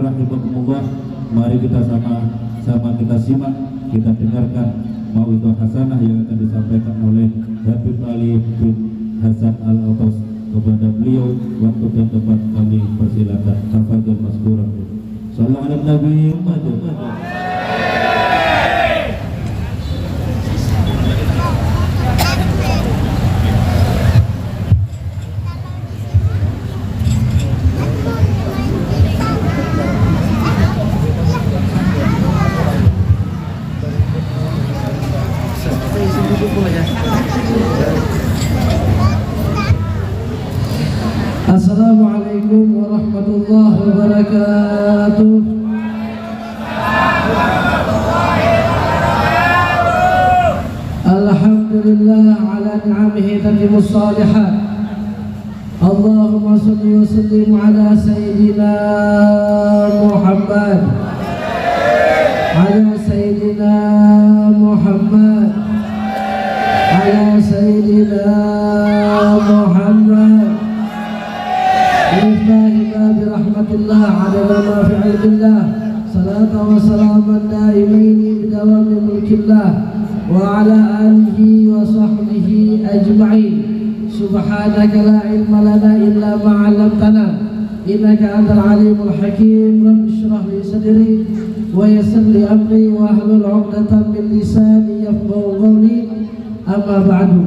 rahimakumullah. Mari kita sama-sama kita simak, kita dengarkan mauidhah hasanah yang akan disampaikan oleh Habib Ali bin Hasan Al-Atas. Kepada beliau waktu dan tempat kami persilakan. Tafadhol maskuran. Sallallahu alaihi Nabi Muhammad. Assalamualaikum warahmatullahi wabarakatuh. Alhamdulillah ala ni'amihi tatimmus shalihat. Allahumma shalli wa sallim ala sayyidina Muhammad. Ala sayyidina Muhammad. Ala sayyidina Muhammad. Birahmatillah adala ma fi ilmillah. Salatu wa salaman daimaini bidawami mulkillah. Wa ala alihi wa sahbihi ajma'in. Subhanaka la ilma lana illa ma 'allamtana. Innaka antal alimul hakim. Rabbi shrah li sadri wa yassir li amri wa hlul 'uqdatam min lisani yafqahu qawli. Amma ba'du.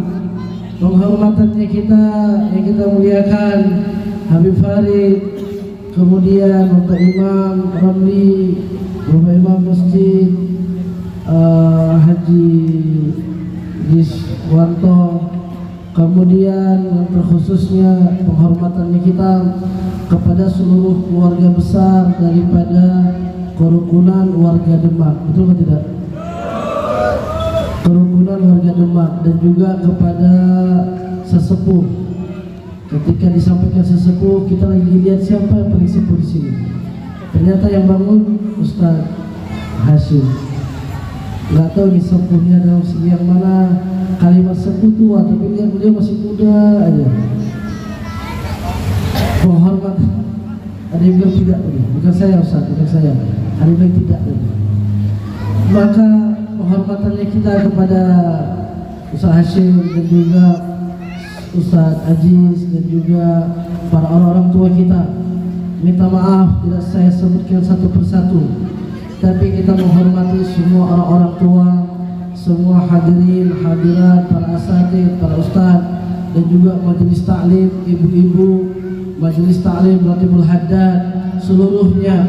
Penghormatannya kita yang kita muliakan Habib Farid, kemudian Bapak Imam Ramli, Bapak Imam Masjid Haji Giswanto, kemudian terkhususnya penghormatannya kita kepada seluruh keluarga besar daripada kerukunan warga Demak, betul atau tidak? Kerukunan warga Demak, dan juga kepada sesepuh. Ketika disampaikan sesepuh, kita lagi lihat siapa yang paling sepuh di sini. Ternyata yang bangun Ustaz Hashim. Nggak tahu nih sepuhnya dalam segi yang mana. Kalimat sepuh tua, tapi lihat beliau masih muda aja. Penghormat. Ada yang bilang tidak tadi, bukan saya Ustaz, bukan saya. Ada yang bilang tidak tadi. Maka penghormatannya kita kepada Ustaz Hashim dan juga Ustaz Aziz dan juga para orang-orang tua kita. Minta maaf tidak saya sebutkan satu persatu, tapi kita menghormati semua orang-orang tua, semua hadirin, hadirat, para asatidz, para ustaz, dan juga majelis taklim, ibu-ibu, majelis taklim Ratibul Haddad, seluruhnya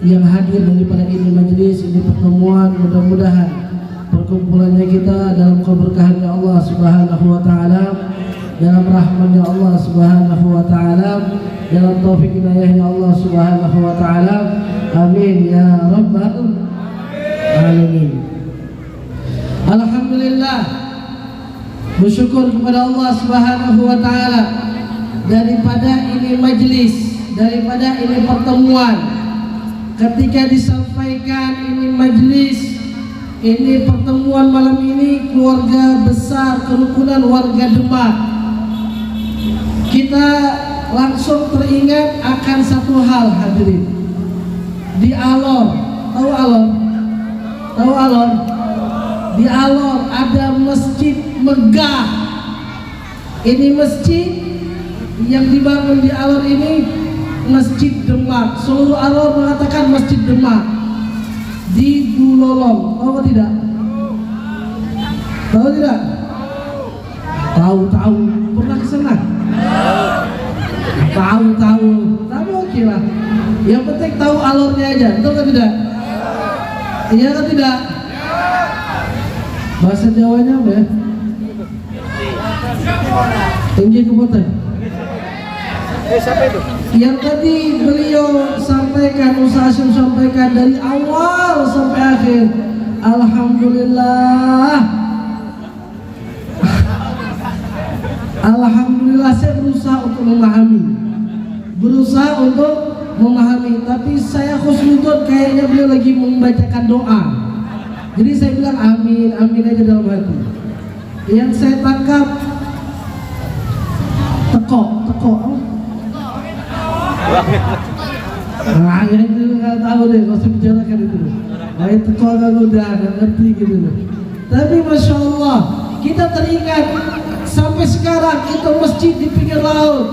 yang hadir daripada ini majelis, ini pertemuan. Mudah-mudahan perkumpulannya kita dalam keberkahannya Allah Subhanahu wa taala, dalam rahmatnya Allah Subhanahu wa taala, dalam taufik hidayahnya Allah Subhanahu wa taala. Amin ya rabbal alamin. Alhamdulillah, bersyukur kepada Allah Subhanahu wa taala daripada ini majlis, daripada ini pertemuan. Ketika disampaikan ini majlis, ini pertemuan malam ini keluarga besar kerukunan warga Demak, kita langsung teringat akan satu hal hadirin. Di Alor, tahu Alor? Tahu Alor? Di Alor ada masjid megah. Ini masjid yang dibangun di Alor ini Masjid Demak. Seluruh Alor mengatakan Masjid Demak. Di Dulolong, tahu tidak? Tahu tidak? Tahu. Pernah ke sana? Tahu. Tapi oke lah. Yang penting tahu alurnya aja, betul kan tidak? Iya kan tidak? Bahasa Jawanya apa ya? Tinggi kebutan. Siapa itu? Yang tadi beliau sampaikan, Ustaz Hashim sampaikan dari awal sampai akhir. Alhamdulillah. Alhamdulillah, saya berusaha untuk memahami, tapi saya khusnudon kayaknya beliau lagi membacakan doa. Jadi saya bilang amin aja dalam hati. Yang saya tangkap teko Nah, yang itu nggak tahu deh, nggak usah bicarakan itu. Nah, itu kok udah nggak ngerti gitu loh. Tapi masya Allah, kita teringat sampai sekarang itu masjid di pinggir laut.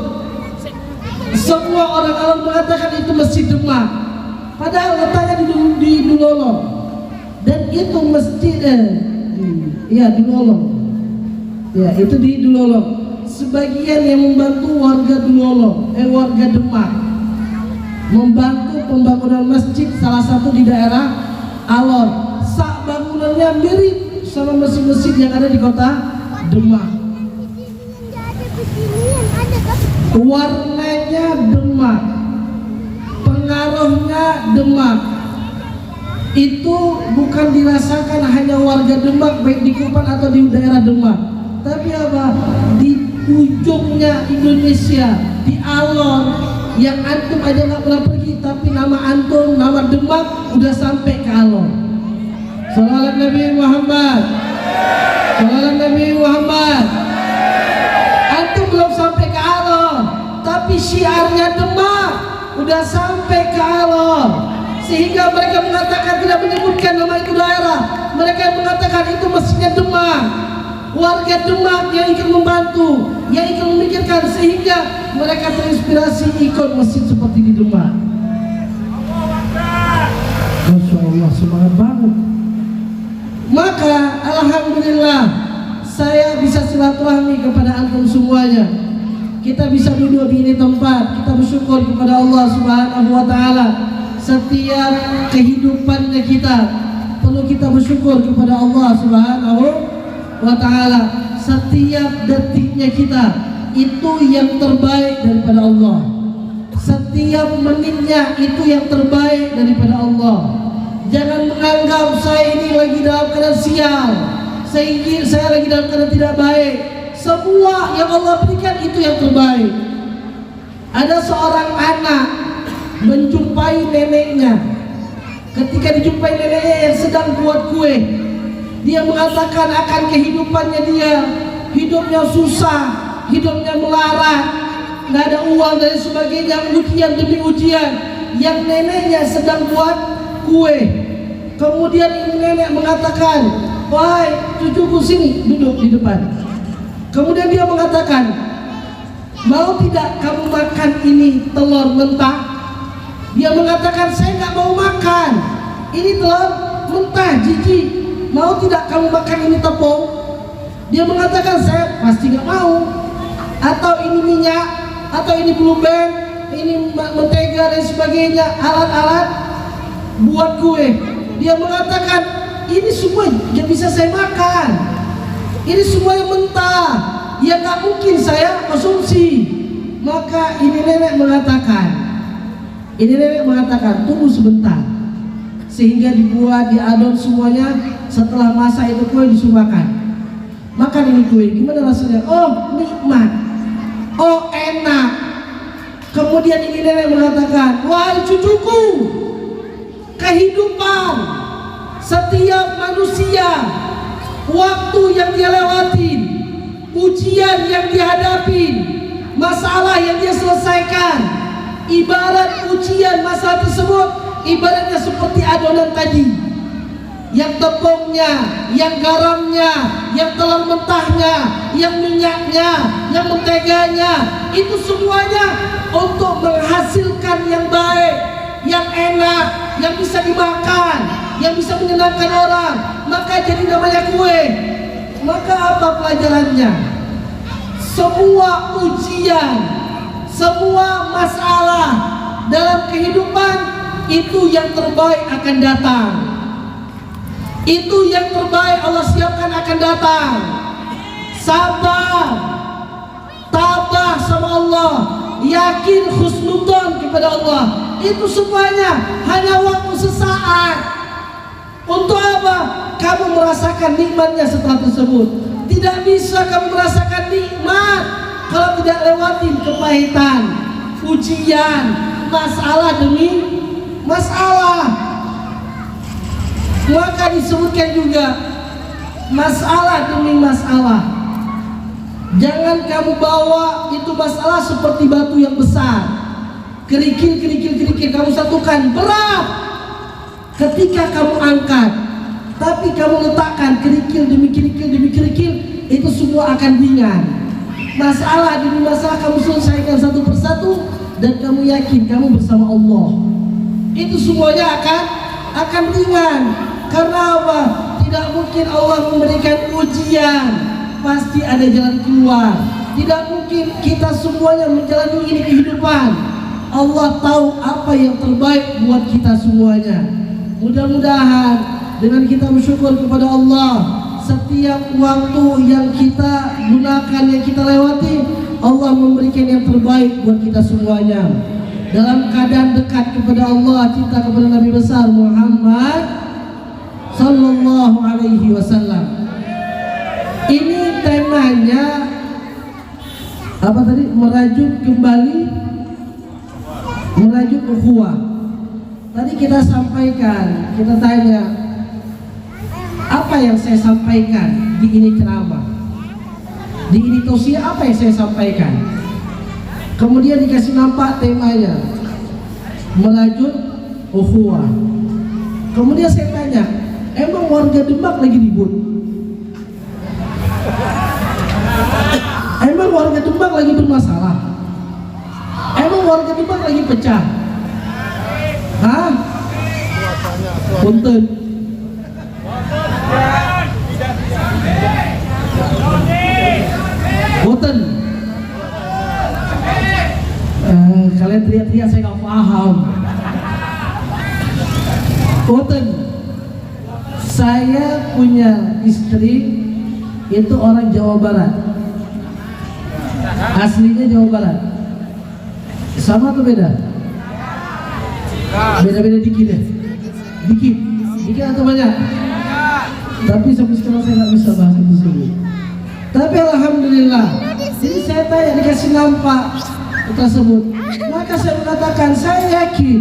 Semua orang alam mengatakan itu masjid Demak. Padahal letaknya di Dulolong. Dan itu masjid di Dulolong. Ya, itu di Dulolong. Sebagian yang membantu warga Dulolong, warga Demak, membantu pembangunan masjid salah satu di daerah Alor. Sak bangunannya mirip sama masjid-masjid yang ada di kota Demak. Warnanya Demak, pengaruhnya Demak. Itu bukan dirasakan hanya warga Demak, baik di Kupang atau di daerah Demak, tapi apa? Di ujungnya Indonesia, di Alor, yang antum aja nggak pernah pergi, tapi nama antum, nama Demak udah sampai ke Alor. Salawat Nabi Muhammad, salawat Nabi Muhammad. Antum belum sampai ke Alor, tapi syiarnya Demak udah sampai ke Alor, sehingga mereka mengatakan tidak menyebutkan nama itu daerah. Mereka mengatakan itu masjidnya Demak. Warga Demak yang ikut membantu, yang ikut memikirkan, sehingga mereka terinspirasi ikut masjid seperti di Demak. Masya Allah, semangat banget. Maka alhamdulillah saya bisa silaturahmi kepada antum semuanya. Kita bisa duduk di ini tempat, kita bersyukur kepada Allah Subhanahu wa taala. Setiap kehidupannya kita perlu kita bersyukur kepada Allah Subhanahu wa ta'ala. Setiap detiknya kita itu yang terbaik daripada Allah. Setiap menitnya itu yang terbaik daripada Allah. Jangan menganggap saya ini lagi dalam keadaan sial, saya lagi dalam keadaan tidak baik. Semua yang Allah berikan itu yang terbaik. Ada seorang anak menjumpai neneknya. Ketika dijumpai neneknya yang sedang buat kue, dia mengatakan akan kehidupannya dia, hidupnya susah, hidupnya melarat, nggak ada uang dan sebagainya, ujian demi ujian. Yang neneknya sedang buat kue. Kemudian ini nenek mengatakan, wahai cucuku, sini duduk di depan. Kemudian dia mengatakan, mau tidak kamu makan ini telur mentah? Dia mengatakan, saya nggak mau makan ini telur mentah, jijik. Mau tidak kamu makan ini tepung? Dia mengatakan, saya pasti nggak mau. Atau ini minyak, atau ini blue band, ini mentega dan sebagainya, alat-alat buat kue. Dia mengatakan, ini semua yang bisa saya makan, ini semua yang mentah, ya nggak mungkin saya konsumsi. Maka ini nenek mengatakan, tunggu sebentar. Sehingga dibuat, diadon semuanya. Setelah masa itu kue disuruh makan ini kue, gimana rasanya? Oh nikmat, oh enak. Kemudian ini nenek mengatakan, wahai cucuku, kehidupan setiap manusia, waktu yang dia lewatin, ujian yang dihadapi, masalah yang dia selesaikan, ibarat ujian masalah tersebut ibaratnya seperti adonan tadi, yang tepungnya, yang garamnya, yang telur mentahnya, yang minyaknya, yang menteganya, itu semuanya untuk menghasilkan yang baik, yang enak, yang bisa dimakan, yang bisa menyenangkan orang. Maka jadi namanya kue. Maka apa pelajarannya? Semua ujian, semua masalah dalam kehidupan itu yang terbaik akan datang. Itu yang terbaik Allah siapkan akan datang. Sabar, tabah sama Allah, yakin husnudzon kepada Allah. Itu semuanya hanya waktu sesaat. Untuk apa? Kamu merasakan nikmatnya setelah tersebut. Tidak bisa kamu merasakan nikmat kalau tidak lewatin kepahitan, ujian, masalah demi masalah. Maka disebutkan juga masalah demi masalah. Jangan kamu bawa itu masalah seperti batu yang besar. kerikil kamu satukan, berat. Ketika kamu angkat, tapi kamu letakkan kerikil demi kerikil, itu semua akan ringan. Masalah demi masalah kamu selesaikan satu persatu, dan kamu yakin kamu bersama Allah, itu semuanya akan ringan. Karena apa? Tidak mungkin Allah memberikan ujian, pasti ada jalan keluar. Tidak mungkin kita semuanya menjalani ini kehidupan. Allah tahu apa yang terbaik buat kita semuanya. Mudah-mudahan dengan kita bersyukur kepada Allah, setiap waktu yang kita gunakan, yang kita lewati, Allah memberikan yang terbaik buat kita semuanya. Dalam keadaan dekat kepada Allah, cinta kepada Nabi besar Muhammad Sallallahu Alaihi Wasallam. Ini temanya apa tadi? Merajut kembali, merajut ukhuwah. Tadi kita sampaikan, kita tanya, apa yang saya sampaikan di ini ceramah, di ini tausiah, apa yang saya sampaikan? Kemudian dikasih nampak temanya, merajut ukhuwah. Kemudian saya tanya, emang warga Demak lagi ribut? Emang warga Demak lagi bermasalah? Emang warga Demak lagi pecah? Hah? Punten. Punten. Kalian teriak-teriak saya nggak paham. Punten. Saya punya istri itu orang Jawa Barat, aslinya Jawa Barat. Sama atau beda? Beda-beda dikit ya? Dikit atau banyak? Tapi sampai sekarang saya nggak bisa bahas itu semua. Tapi alhamdulillah, jadi saya tanya, dikasih nampak tersebut, maka saya mengatakan, saya yakin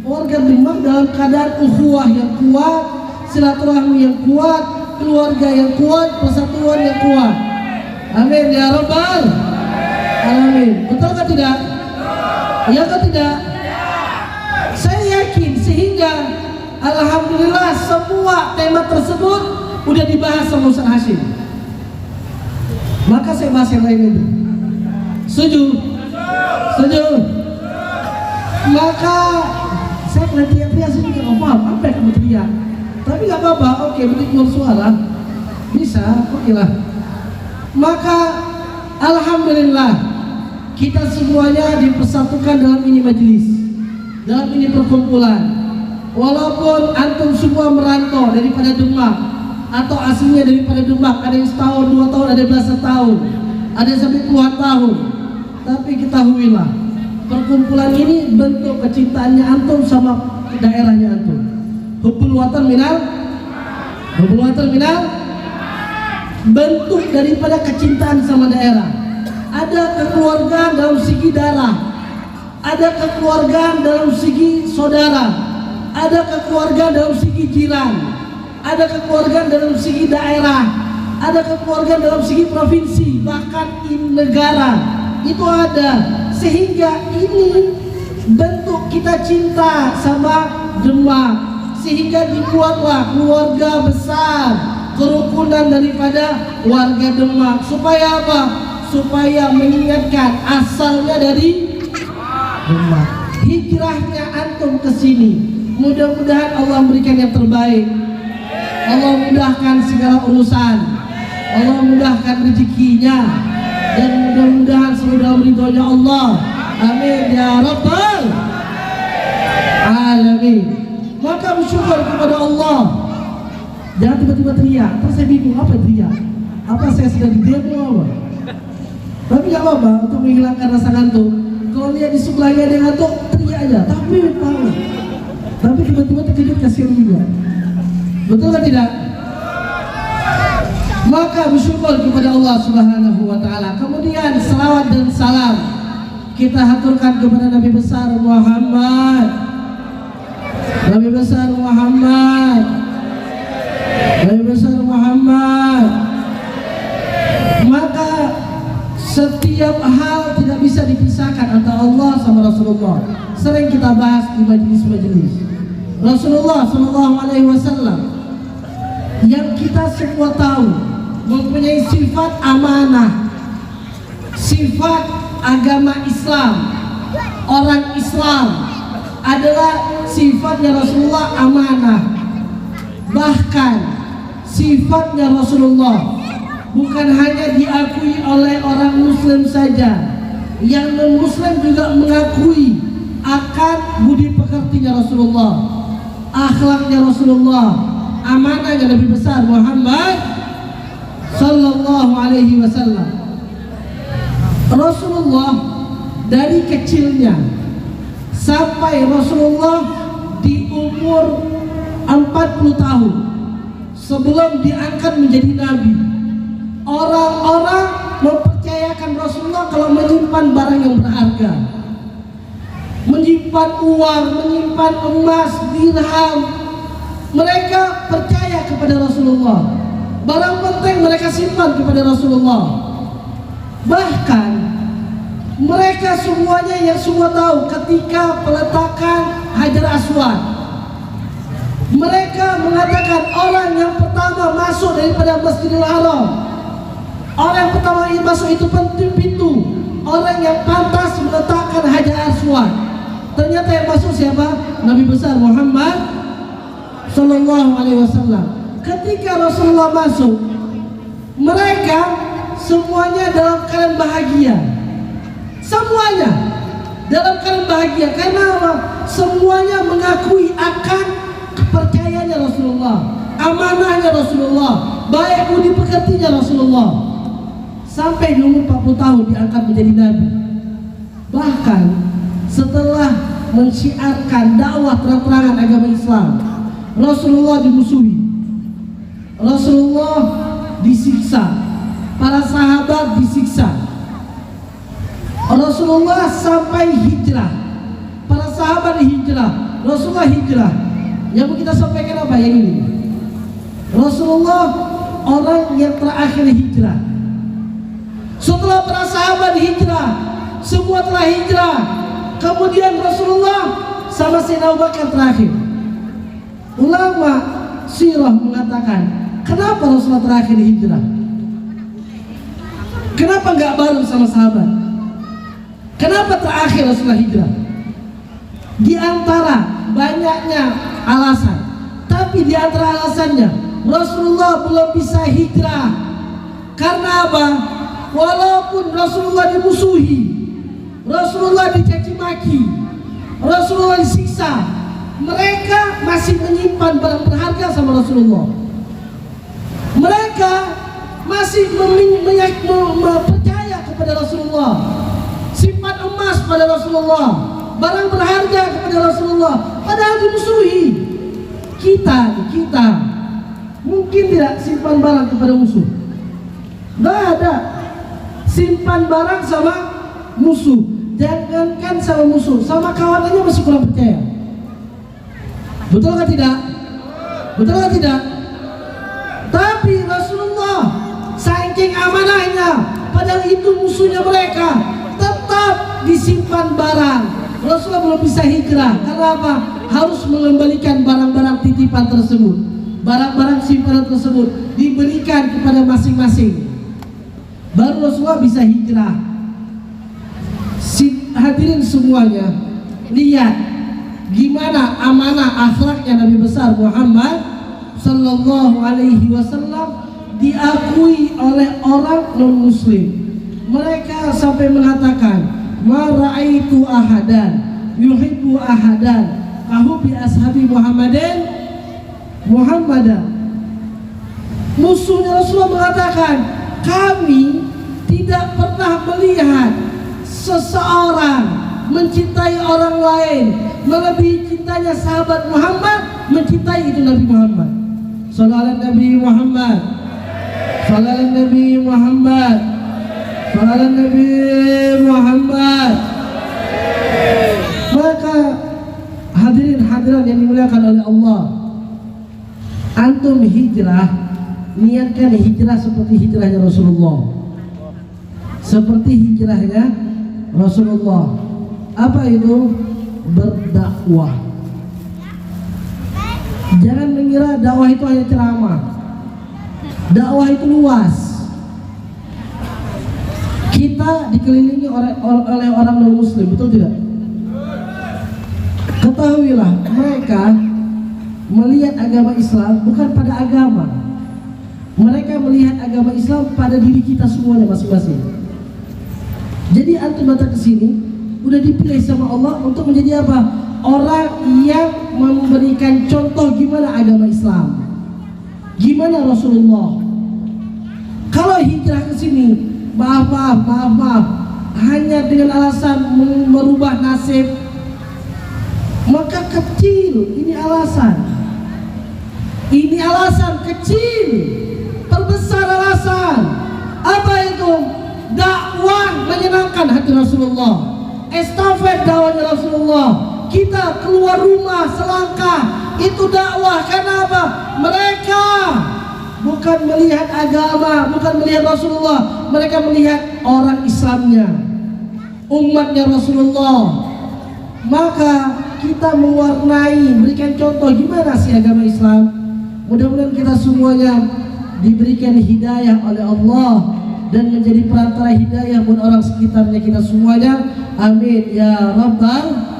warga Demak dalam keadaan ukhuwah yang kuat, silaturahmi yang kuat, keluarga yang kuat, persatuan yang kuat. Amin ya rabbal alamin. Betul atau tidak? Ya atau tidak? Saya yakin, sehingga alhamdulillah semua tema tersebut udah dibahas sama Ustaz Hashim. Maka saya bahas yang lain itu. Setuju? Setuju? Maka saya kena teriak-teriak, saya juga nggak paham apa yang kamu teriak. Tapi nggak apa-apa, oke, berarti keluar suara bisa, oke lah. Maka alhamdulillah kita semuanya dipersatukan dalam ini majelis, dalam ini perkumpulan. Walaupun antum semua merantau daripada Demak, atau aslinya daripada Demak, ada yang setahun, 2 tahun, ada belasan tahun, ada yang sampai puluhan tahun. Tapi ketahuilah, perkumpulan ini bentuk kecintaannya antum sama daerahnya antum. Hubbul watan minal, hubbul watan minal, bentuk daripada kecintaan sama daerah. Ada kekeluargaan dalam segi darah, ada kekeluargaan dalam segi saudara, ada kekeluargaan dalam segi jiran, ada kekeluargaan dalam segi daerah, ada kekeluargaan dalam segi provinsi, bahkan negara itu ada. Sehingga ini bentuk kita cinta sama Demak, sehingga dibuatlah keluarga besar, kerukunan daripada warga Demak. Supaya apa? Supaya mengingatkan asalnya dari Demak. Hijrahnya antum ke sini. Mudah-mudahan Allah memberikan yang terbaik. Allah mudahkan segala urusan. Allah mudahkan rezekinya, dan mudah-mudahan selalu dalam ridhonya Allah. Amin ya rabbal alamin. Maka bersyukur kepada Allah. Jangan tiba-tiba teriak. Terus saya bingung, apa teriak? Apa saya sedang didemo apa? Tapi gak apa-apa, untuk menghilangkan rasa ngantuk. Kalau lihat di sebelahnya ada yang ngantuk, teriak aja. Tapi tahu. Tapi tiba-tiba terkejut, kasihan juga. Betul kan tidak? Maka bersyukur kepada Allah Subhanahu wa ta'ala. Kemudian selawat dan salam kita haturkan kepada Nabi besar Muhammad, Nabi besar Muhammad, Nabi besar Muhammad. Maka setiap hal tidak bisa bisa dipisahkan antara Allah sama Rasulullah. Sering kita bahas di majelis-majelis. Rasulullah SAW yang kita semua tahu mempunyai sifat amanah, sifat agama Islam, orang Islam adalah sifatnya Rasulullah amanah. Bahkan sifatnya Rasulullah bukan hanya diakui oleh orang Muslim saja, yang non-Muslim juga mengakui akan budi pekertinya Rasulullah, akhlaknya Rasulullah, amanahnya Nabi besar Muhammad Sallallahu Alaihi Wasallam. Rasulullah dari kecilnya sampai Rasulullah di umur 40 tahun sebelum diangkat menjadi Nabi, orang-orang mempercayakan Rasulullah kalau menyimpan barang yang berharga, menyimpan uang, menyimpan emas, dirham. Mereka percaya kepada Rasulullah. Barang penting mereka simpan kepada Rasulullah. Bahkan mereka semuanya yang semua tahu ketika peletakan Hajar Aswad, mereka mengatakan orang yang pertama masuk daripada Masjidil Haram, orang yang pertama yang masuk itu pintu, orang yang pantas meletakkan Hajar Aswad. Ternyata yang masuk siapa? Nabi besar Muhammad Sallallahu Alaihi Wasallam. Ketika Rasulullah masuk, mereka semuanya dalam keadaan bahagia. Semuanya dalam keadaan bahagia. Karena apa? Semuanya mengakui akan kepercayaannya Rasulullah, amanahnya Rasulullah, baik budi pekertinya Rasulullah. Sampai di umur 40 tahun diangkat menjadi Nabi. Bahkan setelah mensyiarkan dakwah terang-terangan agama Islam, Rasulullah dimusuhi, Rasulullah disiksa, para sahabat disiksa, Rasulullah sampai hijrah, para sahabat hijrah, Rasulullah hijrah. Yang kita sampaikan apa yang ini? Rasulullah orang yang terakhir hijrah. Setelah para sahabat hijrah, semua telah hijrah, kemudian Rasulullah sama Sayyidina Abu Bakar terakhir. Ulama sirah mengatakan, kenapa Rasulullah terakhir hijrah? Kenapa nggak bareng sama sahabat? Kenapa terakhir Rasulullah hijrah? Di antara banyaknya alasan, tapi di antara alasannya Rasulullah belum bisa hijrah. Karena apa? Walaupun Rasulullah dimusuhi, Rasulullah dicaci maki, Rasulullah disiksa, mereka masih menyimpan barang berharga sama Rasulullah. Mereka masih percaya kepada Rasulullah, simpan emas pada Rasulullah, barang berharga kepada Rasulullah, padahal dimusuhi. Kita mungkin tidak simpan barang kepada musuh. Nggak ada. Simpan barang sama musuh. Jangankan sama musuh, sama kawan aja masih kurang percaya. Betul atau tidak? Betul atau tidak? Tapi Rasulullah saking amanahnya, padahal itu musuhnya mereka, tetap disimpan barang. Rasulullah belum bisa hijrah. Karena apa? Harus mengembalikan barang-barang titipan tersebut, barang-barang simpanan tersebut diberikan kepada masing-masing. Baru Rasulullah bisa hijrah. Hadirin semuanya, lihat gimana amanah akhlaknya Nabi besar Muhammad Sallallahu Alaihi Wasallam diakui oleh orang non Muslim. Mereka sampai mengatakan, ma ra'aitu ahadan yuhibbu ahadan kahubbi ashabi Muhammadan. Musuhnya Rasulullah mengatakan, kami tidak pernah melihat seseorang mencintai orang lain melebihi cintanya sahabat Muhammad mencintai itu Nabi Muhammad. Sallallahu Nabi Muhammad, sallallahu Nabi Muhammad, sallallahu Nabi Muhammad. Maka hadirin hadirat yang dimuliakan oleh Allah, antum hijrah, niatkan hijrah seperti hijrahnya Rasulullah, seperti hijrahnya Rasulullah. Apa itu? Berdakwah. Jangan mengira dakwah itu hanya ceramah. Dakwah itu luas. Kita dikelilingi oleh orang non-muslim, betul tidak? Ketahuilah, mereka melihat agama Islam bukan pada agama. Mereka melihat agama Islam pada diri kita semuanya masing-masing. Jadi antum datang ke sini udah dipilih sama Allah untuk menjadi apa? Orang yang memberikan contoh gimana agama Islam, gimana Rasulullah. Kalau hijrah ke sini, maaf, hanya dengan alasan merubah nasib, maka kecil. Ini alasan kecil. Perbesar alasan. Apa itu? Dakwah menyenangkan hati Rasulullah, estafet dakwahnya Rasulullah. Kita keluar rumah selangkah, itu dakwah. Karena apa? Mereka bukan melihat agama, bukan melihat Rasulullah, mereka melihat orang Islamnya, umatnya Rasulullah. Maka kita mewarnai, berikan contoh gimana sih agama Islam. Mudah-mudahan kita semuanya diberikan hidayah oleh Allah dan menjadi perantara hidayah buat orang sekitarnya kita semuanya. Amin ya rabbal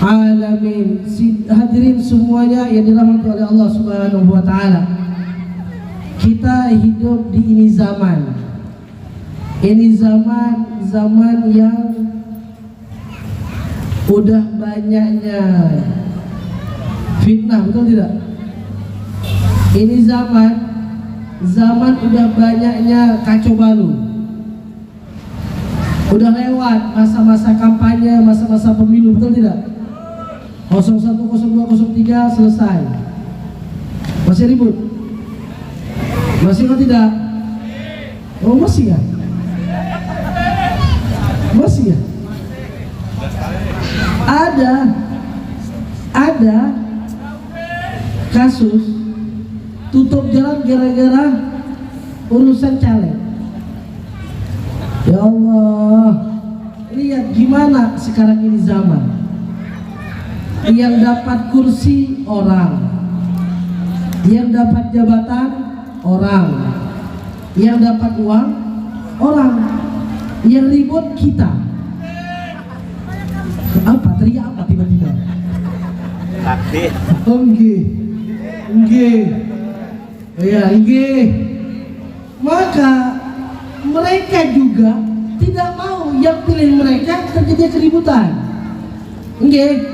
alamin. Hadirin semuanya yang dirahmati oleh Allah Subhanahu wa taala. Kita hidup di ini zaman. Ini zaman yang udah banyaknya fitnah, betul tidak? Ini zaman udah banyaknya kacau balau. Udah lewat masa-masa kampanye, masa-masa pemilu, betul tidak? 01, 02, 03 selesai. Masih ribut? Masih atau tidak? Oh masih ya? Masih ya? Ada kasus tutup jalan gara-gara urusan caleg. Ya Allah, lihat gimana sekarang ini zaman. Yang dapat kursi orang, yang dapat jabatan orang, yang dapat uang orang, yang ribut kita. Apa? Teriak apa tiba-tiba? Takbir. Enggak. Maka mereka juga tidak mau yang pilih mereka terjadi keributan. Enggak.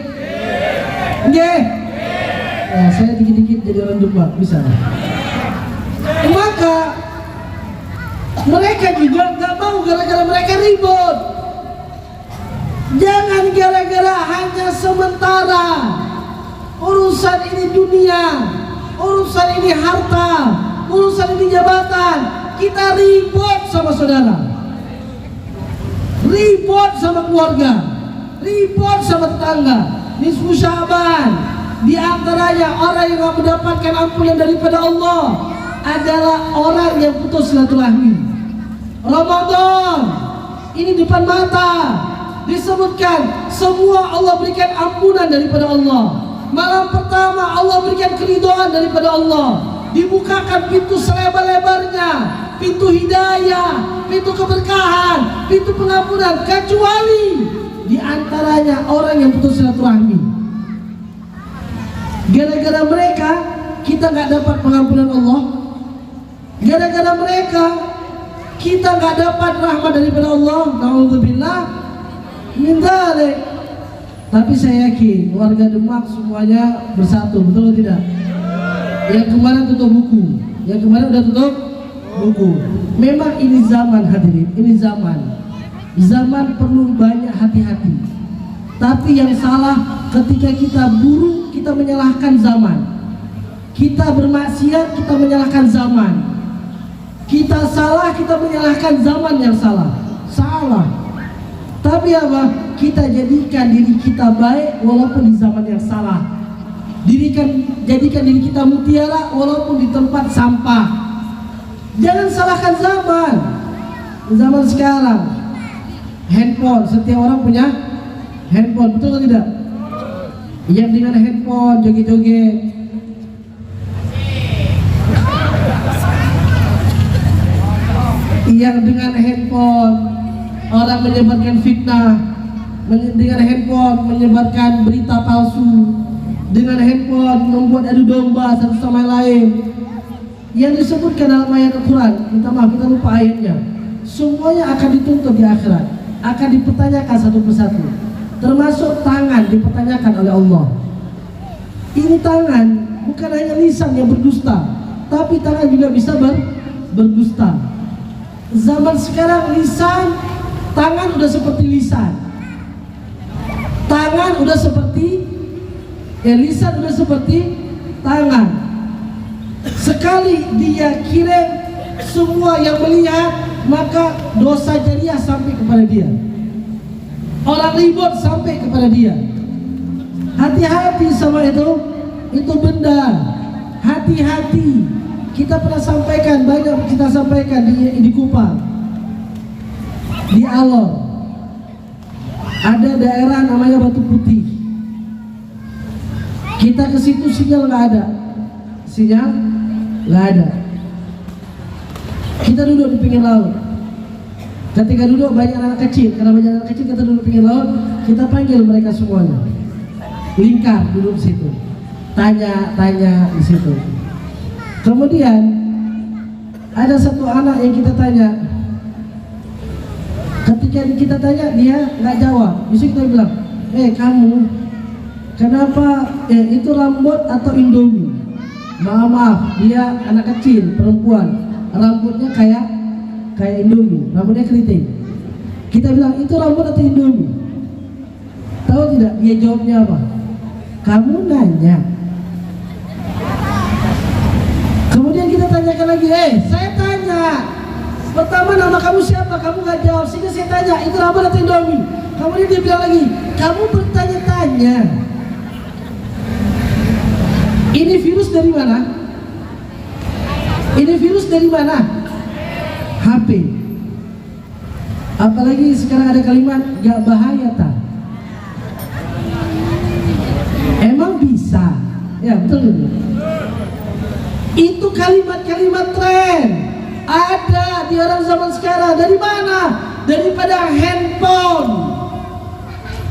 Ya, saya dikit-dikit jadi orang Demak, bisa. Maka mereka juga nggak mau gara-gara mereka ribut. Jangan gara-gara hanya sementara. Urusan ini dunia, urusan ini harta, urusan ini jabatan, kita ribut sama saudara, ribut sama keluarga, ribut sama tetangga. Nisfu Sya'ban, di antaranya orang yang mendapatkan ampunan daripada Allah adalah orang yang putus silaturahmi. Ramadan ini depan mata, disebutkan semua Allah berikan ampunan daripada Allah. Malam pertama Allah berikan keridhaan daripada Allah, dibukakan pintu selebar-lebarnya, pintu hidayah, pintu keberkahan, pintu pengampunan, kecuali di antaranya orang yang putus silaturahmi. Gara-gara mereka kita nggak dapat pengampunan Allah. Gara-gara mereka kita nggak dapat rahmat daripada Allah. Nauzubillah min dzalik. Tapi saya yakin warga Demak semuanya bersatu, betul atau tidak? Yang kemarin tutup buku, yang kemarin udah tutup buku. Memang ini zaman hadirin, ini zaman perlu banyak hati-hati. Tapi yang salah ketika kita buruk, kita menyalahkan zaman. Kita bermaksiat, kita menyalahkan zaman. Kita salah, kita menyalahkan zaman yang salah. Salah. Tapi apa? Kita jadikan diri kita baik walaupun di zaman yang salah. Jadikan diri kita mutiara walaupun di tempat sampah. Jangan salahkan zaman. Zaman sekarang handphone. Setiap orang punya handphone, betul atau tidak? Yang dengan handphone joget-joget, yang dengan handphone orang menyebarkan fitnah, dengan handphone menyebarkan berita palsu, dengan handphone membuat adu domba satu sama lain. Yang disebutkan dalam ayat Al-Quran, minta maaf kita lupa ayatnya, semuanya akan dituntut di akhirat, akan dipertanyakan satu persatu, termasuk tangan dipertanyakan oleh Allah. Ini tangan bukan hanya lisan yang berdusta, tapi tangan juga bisa berdusta. Zaman sekarang lisan, tangan udah seperti lisan, tangan udah seperti lisan udah seperti tangan. Sekali dia kirim, semua yang melihat, maka dosa jariah sampai kepada dia. Orang ribut sampai kepada dia. Hati-hati sama itu benda. Hati-hati. Kita pernah sampaikan, banyak kita sampaikan di Kupang, di Alor. Ada daerah namanya Batu Putih. Kita ke situ sinyal nggak ada. Sinyal nggak ada. Kita duduk di pinggir laut. Ketika duduk banyak anak kecil, karena banyak anak kecil kita duduk di pinggir laut, kita panggil mereka semuanya. Lingkar duduk di situ. Tanya di situ. Kemudian ada satu anak yang kita tanya. Ketika kita tanya dia nggak jawab. Bisa kita bilang, kamu kenapa itu rambut atau Indomie? Maaf, dia anak kecil, perempuan, rambutnya kayak Indomie, rambutnya keriting. Kita bilang, itu rambut atau Indomie? Tahu tidak? Dia jawabnya apa? Kamu nanya. Kemudian kita tanyakan lagi, saya tanya. Pertama nama kamu siapa? Kamu nggak jawab. Sehingga saya tanya, itu rambut atau Indomie? Kemudian dia bilang lagi, kamu bertanya-tanya. Ini virus dari mana? Ini virus dari mana? HP. Apalagi sekarang ada kalimat gak bahaya tak? Emang bisa? Ya betul betul. Itu kalimat-kalimat tren ada di orang zaman sekarang. Dari mana? Daripada handphone.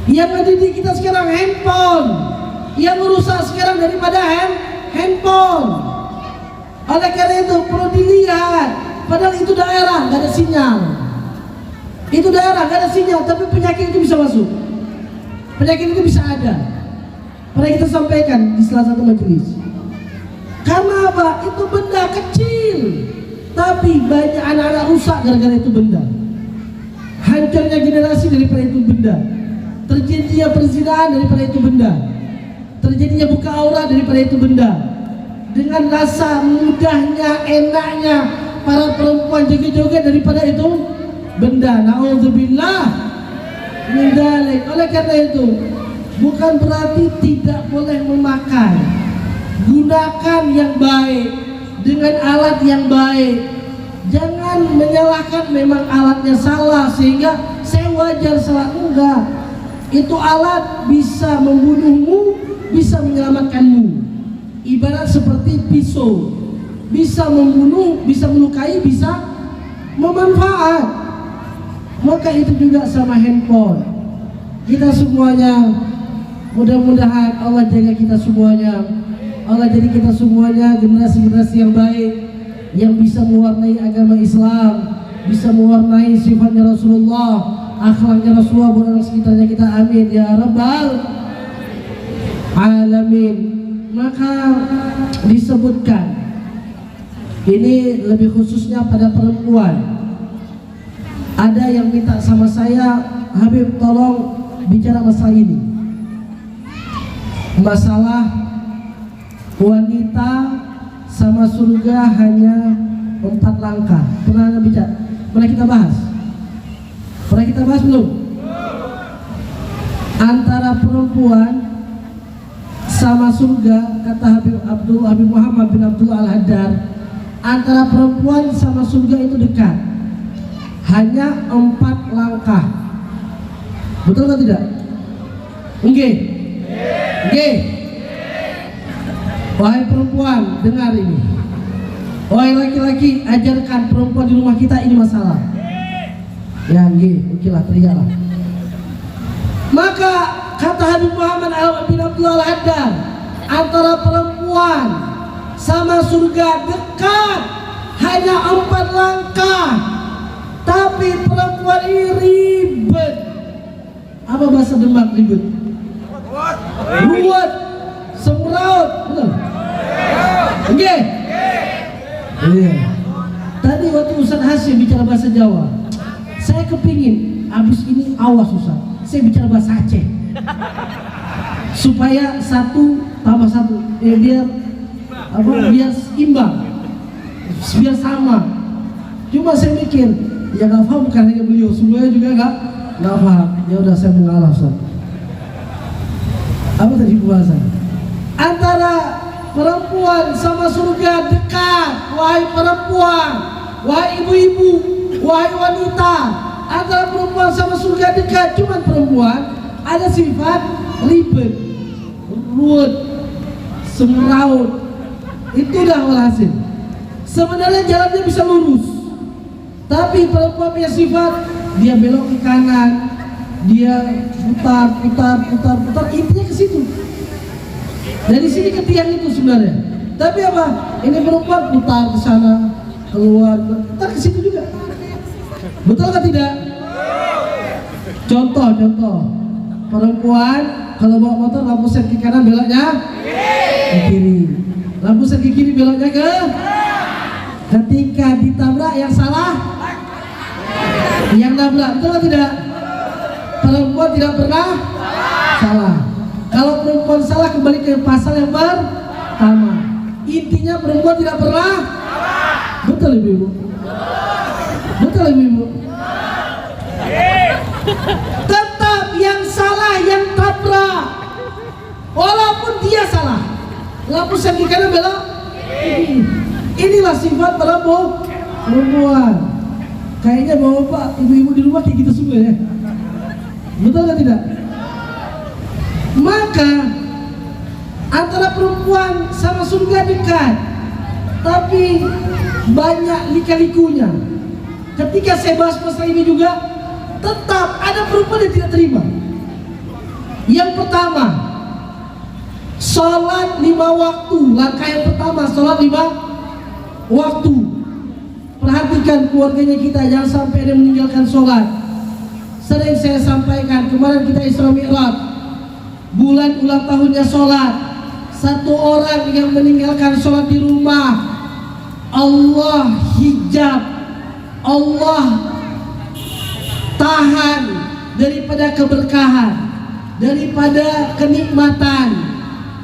Yang mendidik kita sekarang handphone. Yang merusak sekarang daripada handphone. Oleh karena itu perlu dilihat. Padahal itu daerah nggak ada sinyal. Itu daerah nggak ada sinyal, tapi penyakit itu bisa masuk. Penyakit itu bisa ada. Pernah kita sampaikan di salah satu majelis. Karena apa? Itu benda kecil, tapi banyak anak-anak rusak gara-gara itu benda. Hancurnya generasi daripada itu benda. Terjadinya perzinahan daripada itu benda. Terjadinya buka aurat daripada itu benda. Dengan rasa mudahnya, enaknya para perempuan joget-joget daripada itu benda. Na'udzubillah min dzalik. Oleh karena itu, bukan berarti tidak boleh memakai. Gunakan yang baik dengan alat yang baik. Jangan menyalahkan memang alatnya salah sehingga saya wajar salah. Enggak. Itu alat bisa membunuhmu, bisa menyelamatkanmu. Ibarat seperti pisau, bisa membunuh, bisa melukai, bisa memanfaat. Maka itu juga sama handphone. Kita semuanya, mudah-mudahan Allah jaga kita semuanya. Allah jadi kita semuanya generasi-generasi yang baik, yang bisa mewarnai agama Islam, bisa mewarnai sifatnya Rasulullah, akhlaknya Rasulullah buat orang sekitarnya kita. Amin ya Rabbal Alamin. Maka disebutkan ini lebih khususnya pada perempuan. Ada yang minta sama saya, Habib tolong bicara masalah ini, masalah wanita sama surga hanya 4 langkah. Pernah bicara? Pernah kita bahas? Pernah kita bahas belum? Antara perempuan sama surga, kata Habib Muhammad bin Abdullah Al-Haddad, antara perempuan sama surga itu dekat, hanya 4 langkah. Betul atau tidak? Nggih. Nggih. Wahai perempuan, dengar ini. Wahai laki-laki, ajarkan perempuan di rumah kita ini masalah. Ya nggih, oke lah, teriaklah. Maka kata Habib Muhammad bin Abdullah Al-Haddad, antara perempuan sama surga dekat hanya 4 langkah, tapi perempuan ini ribet. Apa bahasa Demak ribet? Ruwet, semraut, betul? Oke. Iya. Tadi waktu Ustaz Hasyim bicara bahasa Jawa, saya kepingin abis ini awas Ustaz, saya bicara bahasa Aceh supaya 1+1 biar biar imbang, biar sama. Cuma saya mikir ya nggak paham, bukan hanya beliau, semuanya juga nggak paham. Ya udah saya mengalah Ustaz. Apa tadi pembahasan? Antara perempuan sama surga dekat. Wahai perempuan, wahai ibu-ibu, wahai wanita, antara perempuan sama surga dekat. Cuman perempuan ada sifat ribet, ruwet, semraut. Itu dah walhasil. Sebenarnya jalannya bisa lurus, tapi perempuan punya sifat dia belok ke kanan, dia putar, intinya ke situ. Dari sini ke tiang itu sebenarnya. Tapi apa? Ini perempuan putar ke sana, keluar, putar ke situ juga. Betul atau tidak? Contoh. Perempuan kalau bawa motor lampu sen ke kanan beloknya ke kiri. Lampu sen ke kiri beloknya ke. Ketika ditabrak yang salah yang nabrak. Betul atau tidak? Perempuan tidak pernah salah. Kalau perempuan salah kembali ke pasal yang pertama. Intinya perempuan tidak pernah. Betul ibu-ibu? Betul ibu-ibu? Tetap yang salah yang tabrak, walaupun dia salah. Lampu sen ke kanan belok. Inilah sifat perempuan. Kayaknya bapak, ibu-ibu di rumah kayak gitu semua ya. Betul atau tidak? Maka antara perempuan sama surga dekat, tapi banyak lika-likunya. Ketika saya bahas masalah ini juga, tetap ada perempuan yang tidak terima. Yang pertama, sholat 5 waktu. Langkah yang pertama, sholat 5 waktu. Perhatikan keluarganya kita, jangan sampai ada meninggalkan sholat. Sering saya sampaikan, kemarin kita Isra Mi'raj, bulan ulang tahunnya sholat. Satu orang yang meninggalkan sholat di rumah, Allah hijab, Allah tahan daripada keberkahan, daripada kenikmatan,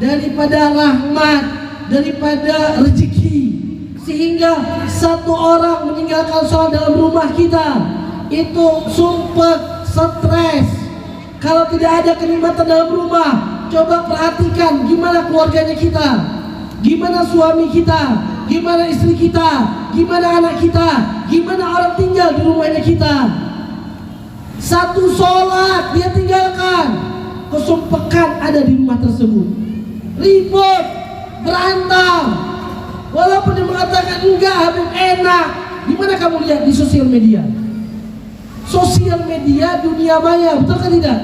daripada rahmat, daripada rezeki. Sehingga satu orang meninggalkan sholat dalam rumah kita itu sumpah, stres. Kalau tidak ada kenikmatan dalam rumah, coba perhatikan gimana keluarganya kita, gimana suami kita, gimana istri kita, gimana anak kita, gimana orang tinggal di rumahnya kita. Satu sholat dia tinggalkan, kesumpekan ada di rumah tersebut, ribut, berantem. Walaupun dia mengatakan enggak, Habib enak. Gimana kamu lihat di sosial media? Sosial media dunia maya, betul kan tidak?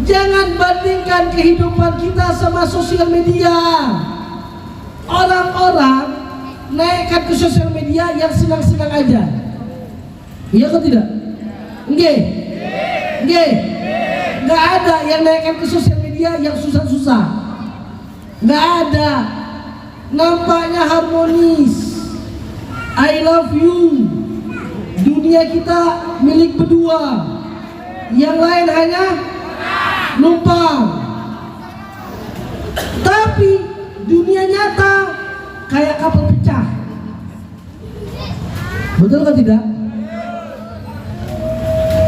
Jangan bandingkan kehidupan kita sama sosial media. Orang-orang naikkan ke sosial media yang senang-senang aja. Iya kan tidak? Nggih. Nggak ada yang naikkan ke sosial media yang susah-susah. Nggak ada. Nampaknya harmonis. I love you. Dunia kita milik berdua, yang lain hanya numpang. Tapi dunia nyata kayak kapal pecah. Betul kan tidak?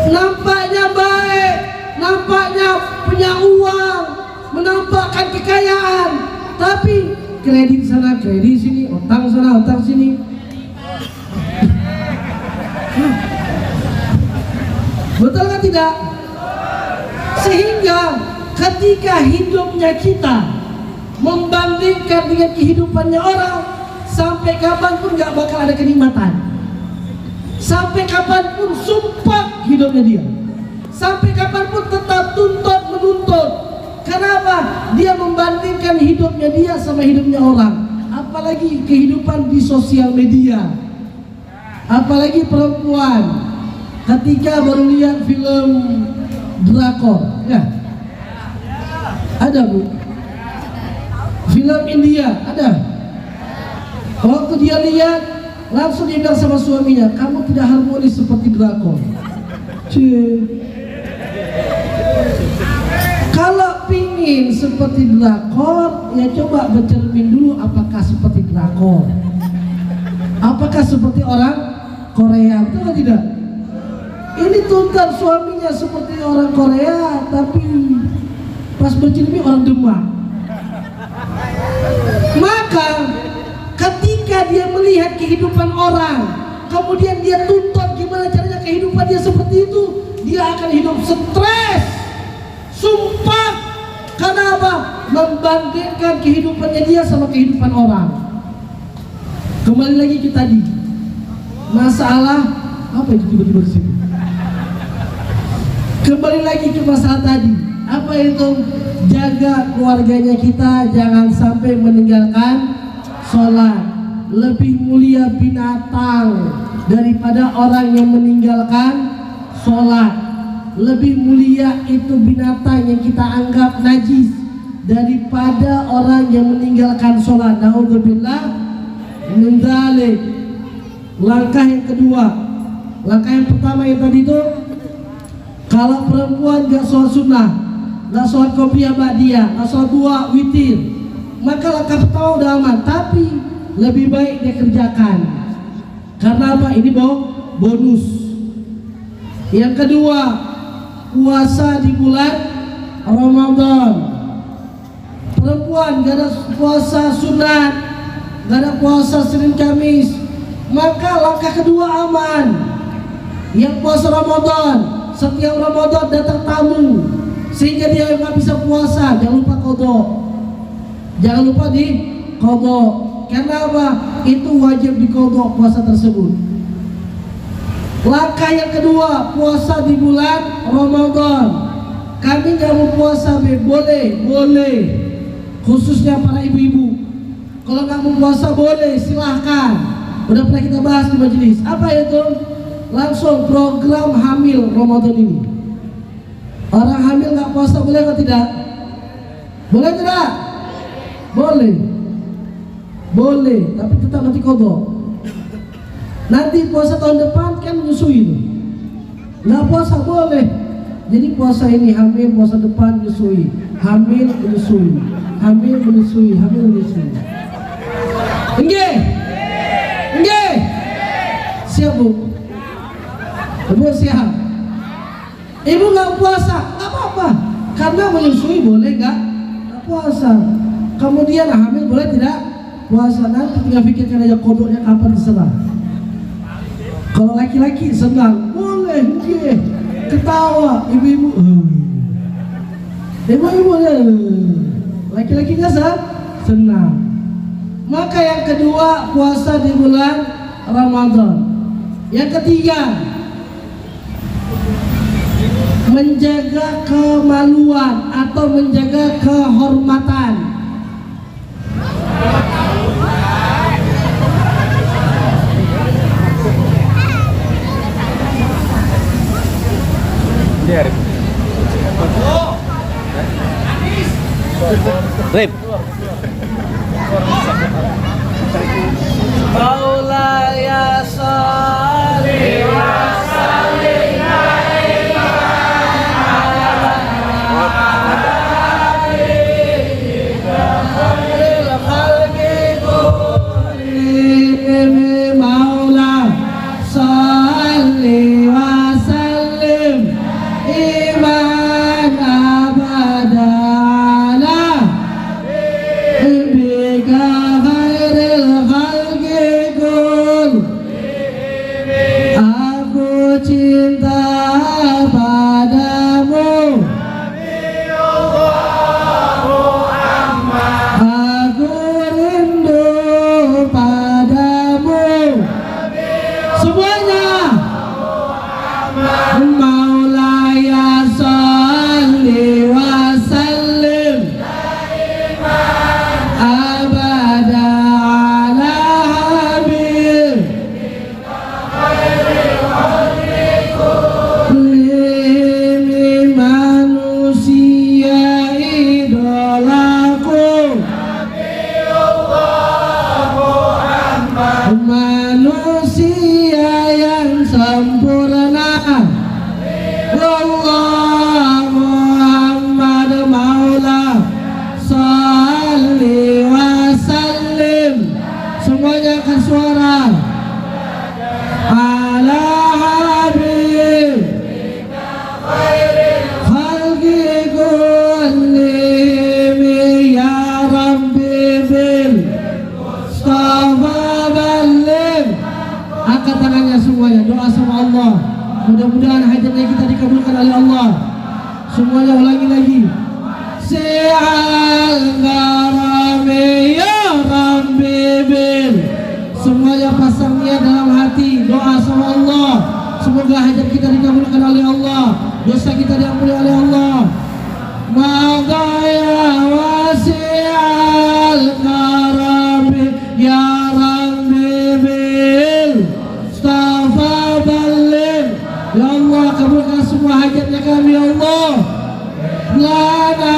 Nampaknya baik, nampaknya punya uang, menampakkan kekayaan, tapi kredit sana, kredit sini, utang sana, utang sini. Betul kan tidak? Sehingga ketika hidupnya kita membandingkan dengan kehidupannya orang, sampai kapanpun gak bakal ada kenikmatan. Sampai kapanpun sumpah hidupnya dia. Sampai kapanpun tetap tuntut menuntut. Kenapa? Dia membandingkan hidupnya dia sama hidupnya orang. Apalagi kehidupan di sosial media. Apalagi perempuan ketika baru lihat film drakor, ya, ada bu, film India ada. Waktu dia lihat, langsung dia bilang sama suaminya, kamu tidak harmonis seperti drakor. Kalau pingin seperti drakor, ya coba bercermin dulu apakah seperti drakor, apakah seperti orang Korea, betul atau tidak? Ini tuntut suaminya seperti orang Korea, tapi pas bercermin orang Demak. Maka ketika dia melihat kehidupan orang, kemudian dia tuntut gimana caranya kehidupan dia seperti itu, dia akan hidup stres, sumpah. Karena apa? Membandingkan kehidupannya dia sama kehidupan orang. Kembali lagi ke tadi, masalah apa itu tiba-tiba di sini? Kembali lagi ke masalah tadi, apa itu? Jaga keluarganya kita, jangan sampai meninggalkan sholat. Lebih mulia binatang daripada orang yang meninggalkan sholat. Lebih mulia itu binatang yang kita anggap najis daripada orang yang meninggalkan sholat. Na'udzubillah min dzalik. Langkah yang kedua, langkah yang pertama yang tadi itu, kalau perempuan gak sholat sunnah, gak sholat qobliyah ba'diyah, gak sholat dua witir, maka langkah pertama udah aman. Tapi lebih baik dia kerjakan. Karena apa? Ini bonus. Yang kedua, puasa di bulan Ramadan. Perempuan gak ada puasa sunat, gak ada puasa Senin Kamis, maka langkah kedua aman. Yang puasa Ramadan, setiap Ramadan datang tamu, sehingga dia nggak bisa puasa, jangan lupa qadha. Jangan lupa di qadha. Karena apa? Itu wajib di qadha puasa tersebut. Langkah yang kedua, puasa di bulan Ramadan. Kami nggak mau puasa, boleh. Khususnya para ibu-ibu. Kalau nggak mau puasa boleh, silahkan. Udah pernah kita bahas di majelis. Apa itu? Langsung program hamil Ramadan ini. Orang hamil nggak puasa boleh atau tidak? Boleh tidak? Boleh, tapi tetap nanti qadha. Nanti puasa tahun depan kan menyusui tuh. Nggak puasa boleh. Jadi puasa ini hamil, puasa depan menyusui, hamil menyusui. Nggih. Siap bu? Ibu siap. Ibu nggak puasa, nggak apa-apa. Karena menyusui boleh nggak puasa. Kemudian hamil boleh tidak puasa. Nanti tinggal pikirkan aja kodoknya kapan terserah. Kalau laki-laki senang, boleh, nggih. Ketawa, ibu-ibu. Ibu-ibu laki-laki nggak senang. Maka yang kedua, puasa di bulan Ramadan. Yang ketiga, menjaga kemaluan atau menjaga kehormatan. Rip. Maulaya salli wa sallim semuanya angkat suara. Ala habib khalqi kullihim ya Rabbi bil Mustafa balligh. Angkat tangannya semuanya, doa sama Allah. Mudah-mudahan hajatnya kita dikabulkan oleh Allah. Semuanya ulangi lagi. Si'al garami ya Rabbi bil. Semuanya pasang niat dalam hati, doa sama Allah. Semoga hajat kita dikabulkan oleh Allah, dosa kita diampuni oleh Allah. Madaya wasi'al garami ya Rabbi bil Mustafa balligh. Ya Allah, kabulkan semua hajatnya kami ya Allah. Lana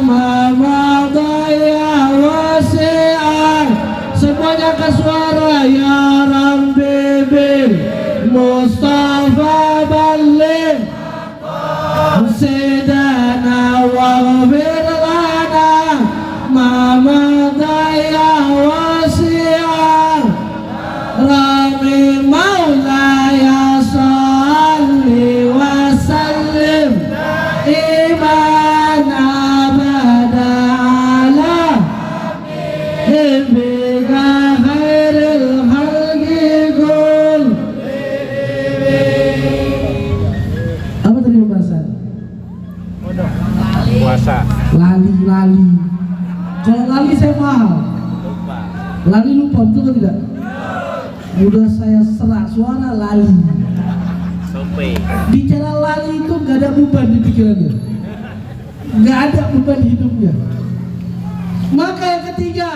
madaya wasi'al. Semuanya ke suara ya Rabbi bil Mustafa balligh. Sidana waghfir lana ma madaya wasi'al. Rami maulaya salli wa sallim iman abada ala ibika khairil khalqi kul. Apa tadi pembahasan? Puasa. Lali. Kalau lali saya paham. Lupa. Lali lupa, betul atau tidak? Udah saya serak suara lali. Sope. Bicara lali itu gak ada beban di pikirannya, gak ada beban di hidupnya. Maka yang ketiga,